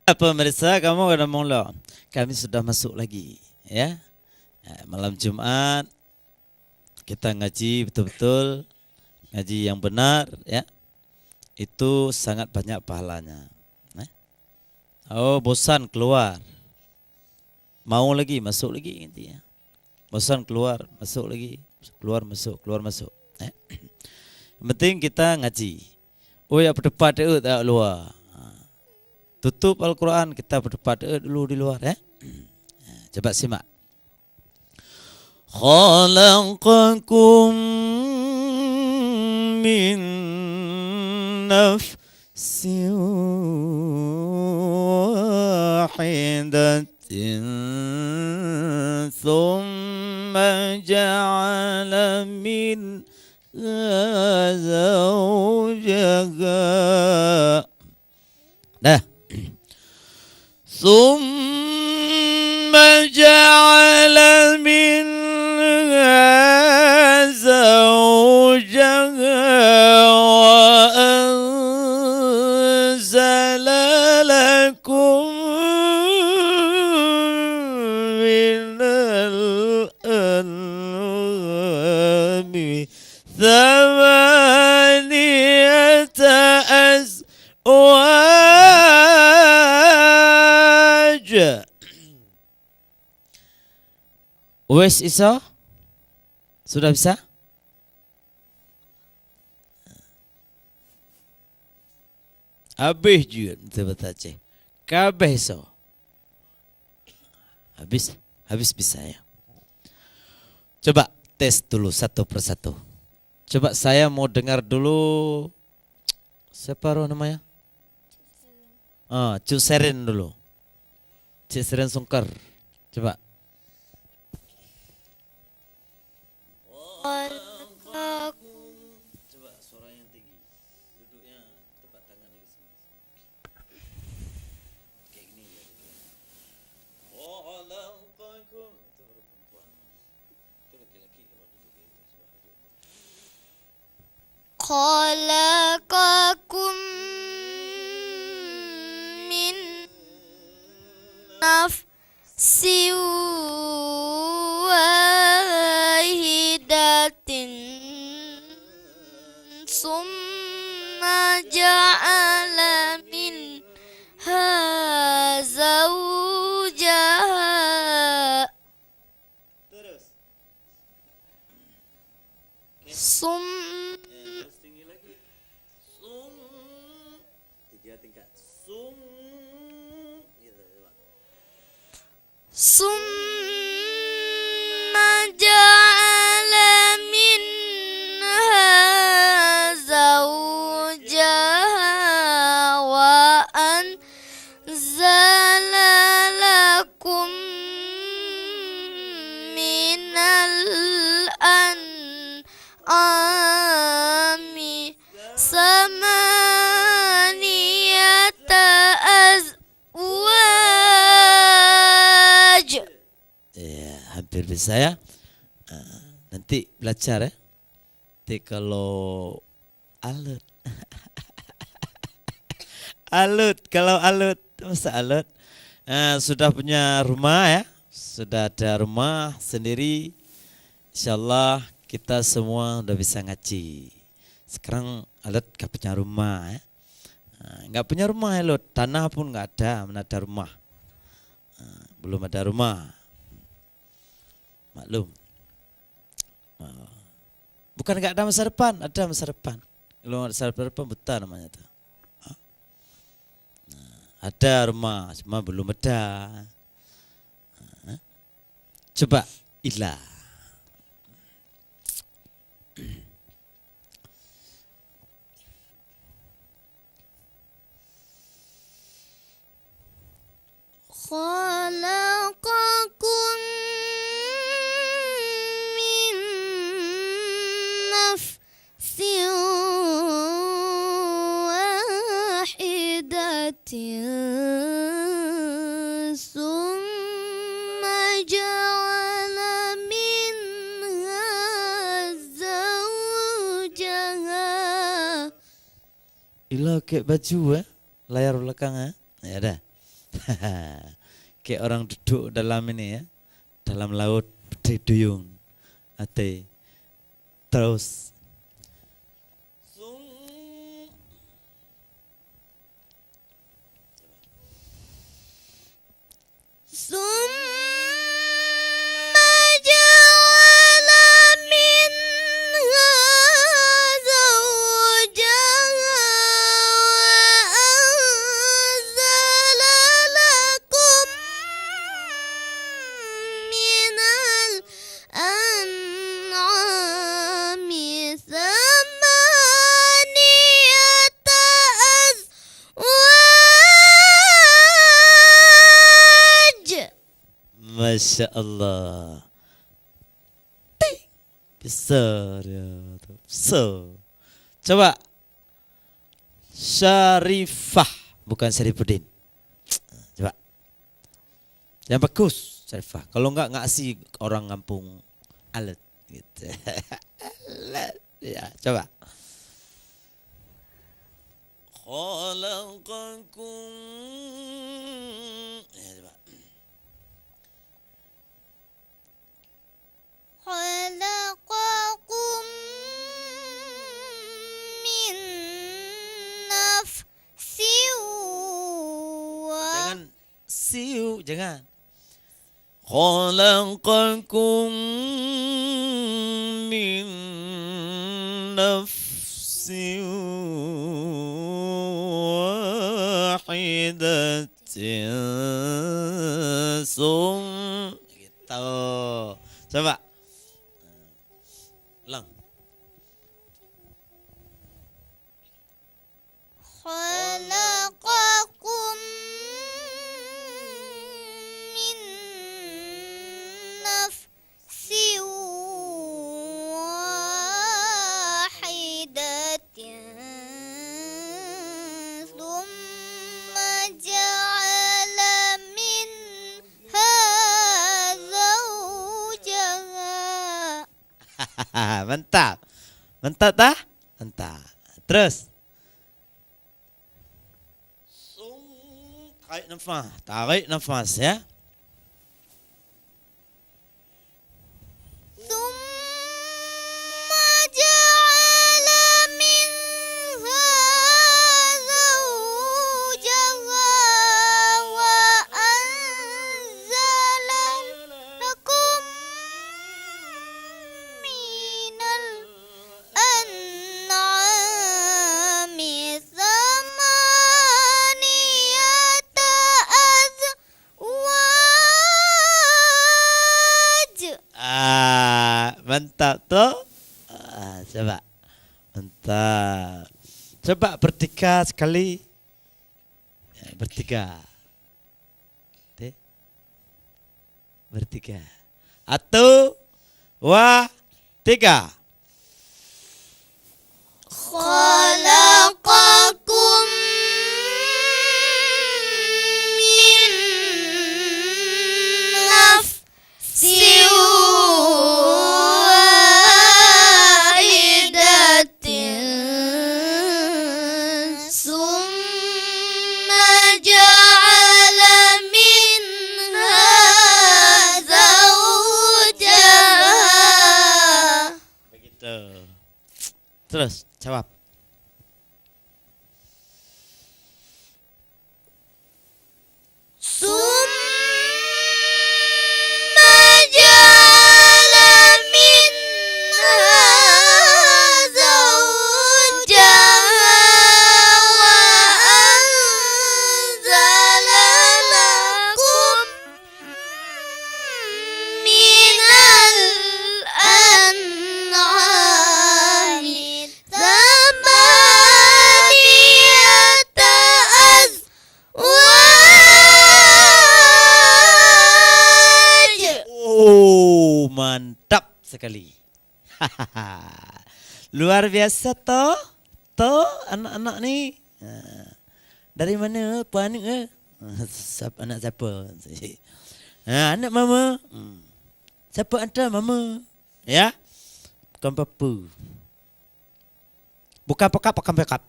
Pemirsa, kamu kena mula. Kami sudah masuk lagi, ya. Malam Jumat kita ngaji betul-betul, ngaji yang benar, ya. Itu sangat banyak pahalanya. Oh, bosan keluar, mau lagi masuk lagi nanti ya. Bosan keluar, masuk lagi, keluar masuk, keluar masuk. Yang penting kita ngaji. Oh ya berdebat itu tak luar. Tutup Al-Quran, kita berdebat dulu di luar ya. Coba simak. Khalaqakum min nafsin wahidatin thumma ja'ala min zawjaha. Dah. ثم جعل منها زوجها وأنزل لكم من الأنعام ثمانية أزواج. Wes iso? Sudah bisa? Habis juga betul-betul Aceh. Kabeh iso. Habis bisa ya. Coba tes dulu satu persatu. Coba saya mau dengar dulu. Siapa roh namanya? Cuk Seren dulu. Cuk Seren Sungkar. Coba. Coba suara yang tinggi. Duduknya tepat tangan ke sini. Kayak gini ya. Khalaqakum. Itu baru perempuan. Itu laki-laki kalau duduk gitu. Coba duduk. Khalaqakum min nafsin wahidatin summa ja'ala minha zawjaha Terus. Terus tinggi lagi. Tiga tingkat. Gitu coba. summa ja'ala minha zawjaha wa anzala lakum minal an'ami samaniyata azwaj. Ya, hampir bisa ya. Nanti belajar ya. Nanti kalau alut. Kalau alut, masa alut? Sudah punya rumah ya. Sudah ada rumah sendiri. Insyaallah kita semua udah bisa ngaji. Sekarang alut gak punya rumah ya. Gak punya rumah alut. Tanah pun gak ada, mana ada rumah. Belum ada rumah. Maklum. Bukan gak ada masa depan, ada masa depan. Kalau ada masa depan buta namanya tuh. Ada rumah, cuma belum ada. Coba ilah. Khalaqakum min nafsin wahidatin summa ja'ala minha zawjaha. Ilah kayak baju layar belakang ya dah. Kayak orang duduk dalam ini ya, dalam laut berduyung. Ate terus ثم جعل منها زوجها وأنزل لكم من الأنعام ثمانية أزواج. Masya Allah. Ting. Besar ya. Besar. Coba. Syarifah. Bukan Syarifuddin. Coba. Yang bagus Syarifah. Kalau enggak ngasih orang kampung alat gitu. Alat. Ya, coba. Khalaqakum. Ya, coba. خلقكم من نفس Jangan siu, jangan. Khalaqakum min nafsin wahidatin gitu. Coba. Ulang. خلقكم من نفس واحدة ثم جعل منها زوجها. Mantap. Mantap tak? Mantap. Terus. Tarik nafas. Tarik nafas ya. ثم جعل منها زوجها وأنزل لكم من الأنعام ثمانية أزواج. Mantap tu. Coba. Mantap. Coba bertiga sekali. Ya, bertiga. Okey. Bertiga. Satu, dua, tiga. خلقكم من نفس واحدة ثم جعل منها زوجها. Begitu. Terus jawab. ثم جعل منها زوجها وأنزل لكم من الأنعام ثمانية أزواج. Oh, mantap sekali. Luar biasa toh. Toh anak-anak ni. Dari mana puan ni? Anak siapa? Anak mama. Siapa anda mama? Ya. Bukan papa. Bukan pekap, bukan pekap.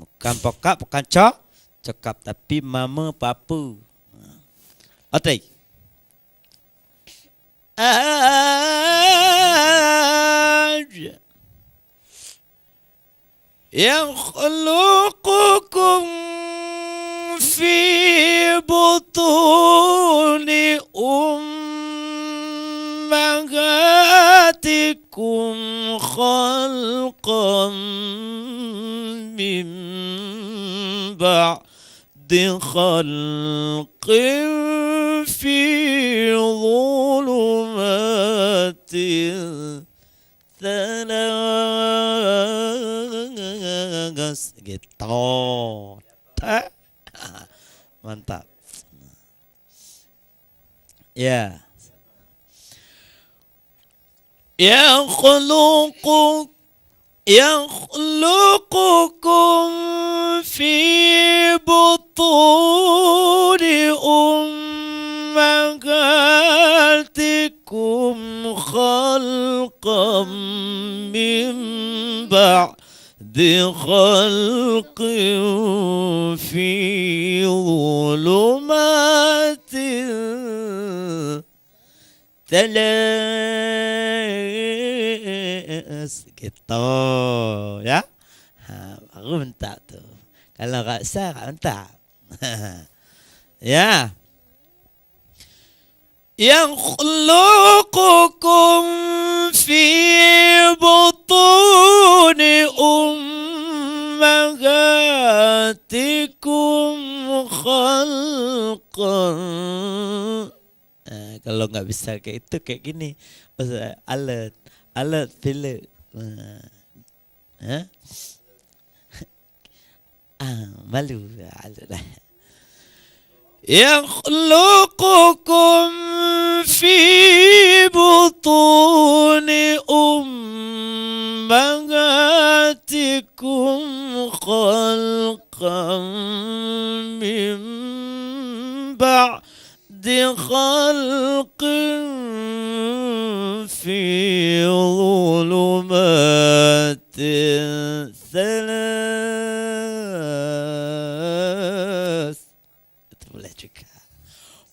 Bukan pekap, bukan cokap, tapi mama papa. Oke. يخلقكم في بطون أمهاتكم خلقا من بعد خلق في ظلمات ثلاث gitu. Mantap. Ya. يخلقكم في بطون أمهاتكم خلقا من بعد خلق في ظلمات gitu ya. Baru mentak tuh. Kalau nggak sah nggak mentak. Ya. يخلقكم في بطون أمهاتكم خلقا. Kalau nggak bisa kayak itu kayak gini, alat film. Malu alat. يخلقكم في بطون أمهاتكم خلقا من بعد خلق في ظلمات ثلاث.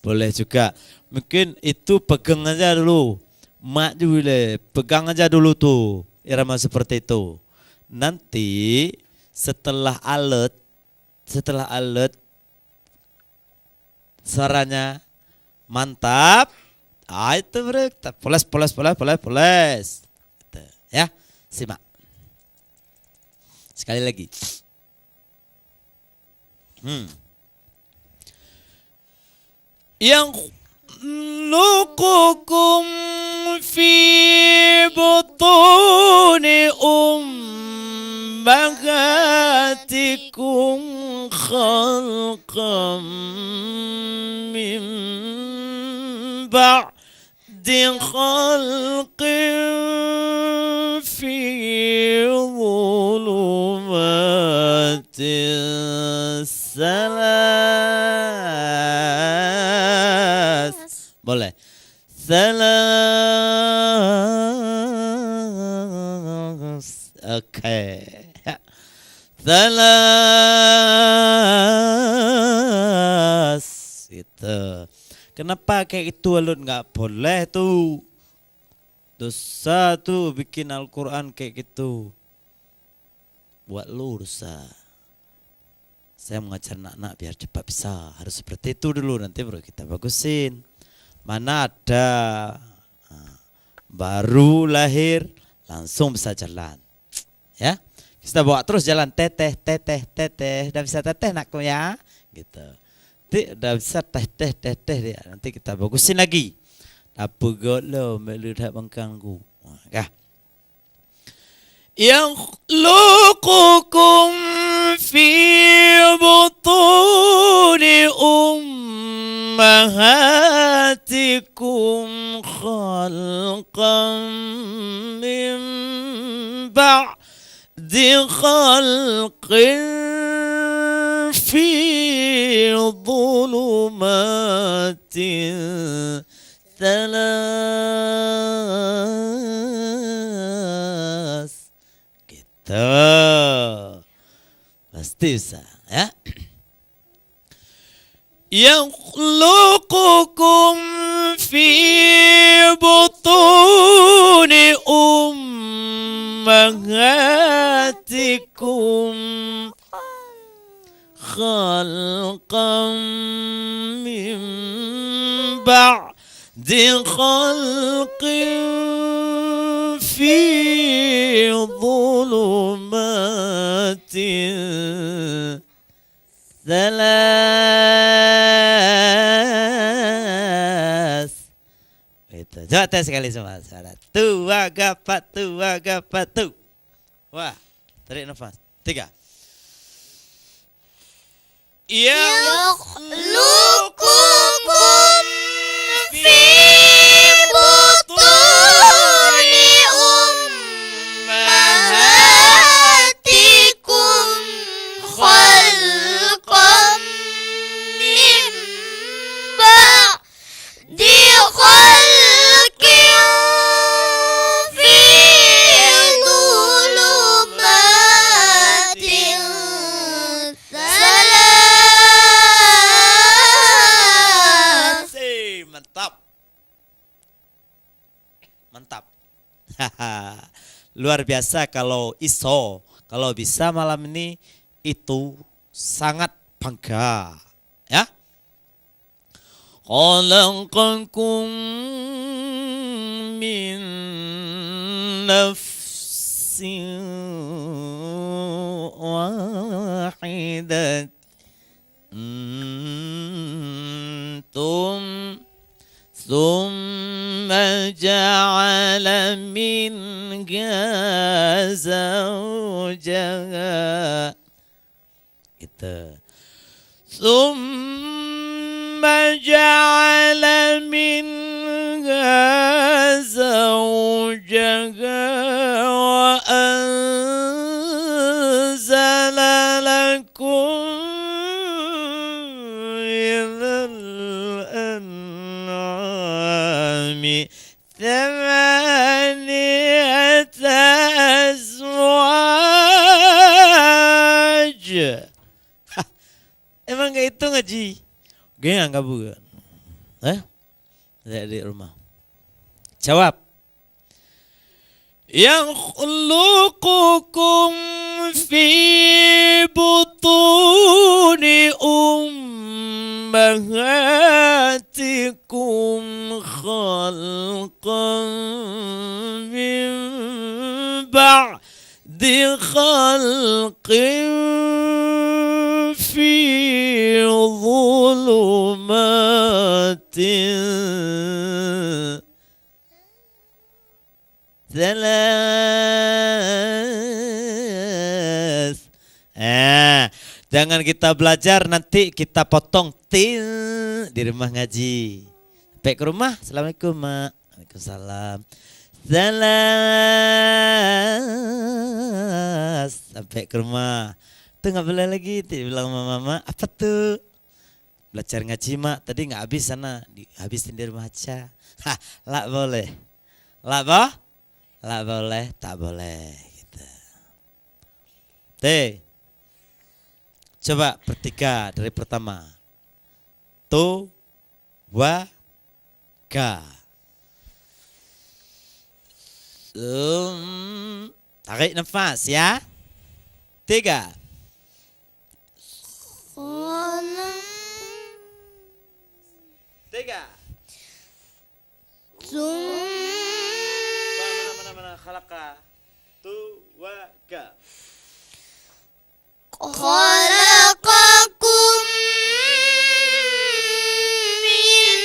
Boleh juga. Mungkin itu pegang aja dulu. Mak juga pegang aja dulu tuh. Irama seperti itu. Nanti setelah alat suaranya mantap. Itu bro. Poles. Gitu, ya. Simak. Sekali lagi. يخلقكم في بطون أمهاتكم خلقا من بعد خلق في ظلمات ثلاث. Boleh. Oke. Gitu. Kenapa kayak itu alun nggak boleh tuh? Dosa tuh bikin Al-Quran kayak gitu. Buat lu dosa. Saya mengajar anak-anak biar cepat bisa. Harus seperti itu dulu, nanti baru kita bagusin. Mana ada baru lahir langsung bisa jalan, ya kita bawa terus jalan teteh, udah bisa teteh nakku ya, gitu. Nanti udah bisa teteh dia. Nanti kita bagusin lagi. Apa golo meludah bangkangku, ya. يخلقكم في بطون أمهاتكم خلقا من بعد خلق في ظلمات ثلاث. Pasti bisa, ya. Yang يخلقكم في بطون أمهاتكم خلقا من بعد خلق في ظلمات ثلاث. Itu. Coba tes sekali semua. Tu, gapat, tu, gapat, tu. Wah, tarik nafas. 3. يخلقكم في بطون أمهاتكم خلقا من بعد خلق في ظلمات ثلاث. Mantap. Mantap. Luar biasa kalau iso, kalau bisa malam ini itu sangat bangga. Ya. Khalaqakum min nafsin wahidatin ثم جعل منها زوجها itu ثم جعل منها زوجها وأنزل لكم ثمانية أزواج. Emang gak itu ngaji? Gue nggak bukan? Di rumah. Jawab. يخلقكم في بطون أمهاتكم خلقا من بعد خلق في ظلمات ثلاث. Jangan kita belajar nanti kita potong til di rumah ngaji. Sampai ke rumah, assalamualaikum mak. Waalaikumsalam. Salas. Sampai ke rumah. Tuh nggak boleh lagi. Bilang sama mama, apa tuh? Belajar ngaji mak. Tadi nggak habis sana, habisin di rumah aja. Hah, lah boleh. Lah boh? Lah boleh, tak boleh. Gitu. T. Coba bertiga dari pertama. Tu, wa, ga. Tarik nafas ya. 3. Tiga. Mana khalaqa. Tu, wa, ga. خلقكم من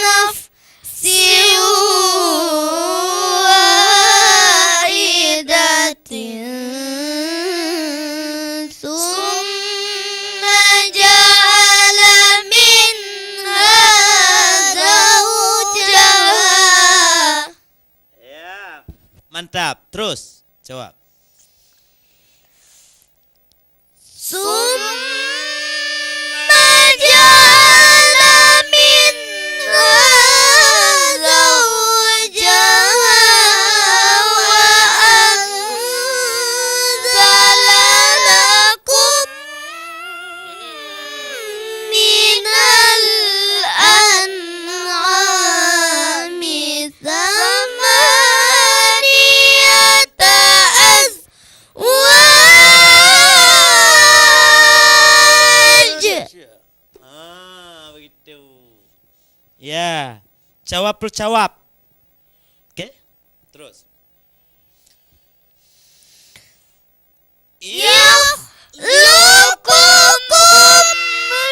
نفس واحدة ثم جعل منها زوجها. Ya, mantap. Terus jawab. ثم جعل منها زوجها وأنزل لكم من Jawab. Okey? Terus. يخلقكم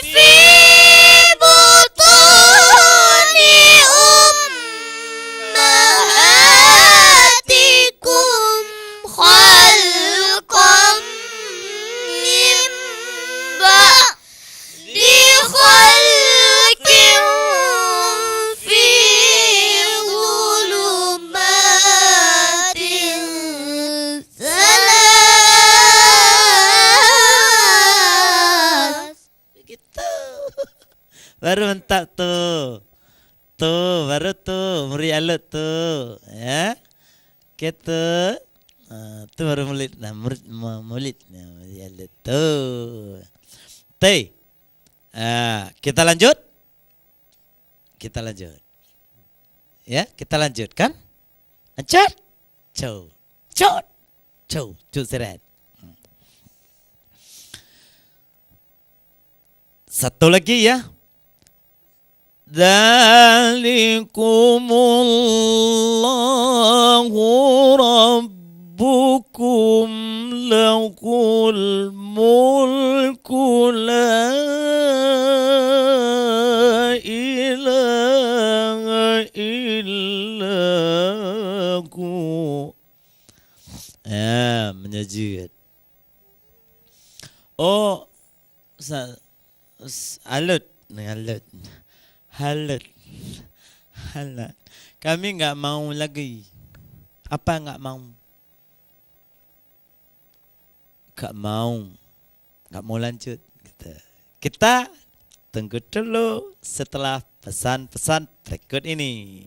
في بطون أمهاتكم خلقا من بعد خلق في ظلمات ثلاث. Begitu. Baru mentak tu. Tu baru tu muri alut tu. Ya. Kita tu baru mulit nah mulit muri alut tu. Tei. Kita lanjut. Ya, kita lanjutkan. Lanjut. Cut seret. Satu lagi ya. Dzalikumullahu rabbukum lahul mulku la ilaha illahu. Menyejut. Oh, alut. Kami enggak mau lagi. Apa enggak mau? Enggak mau lanjut. Kita tunggu dulu setelah pesan-pesan berikut ini.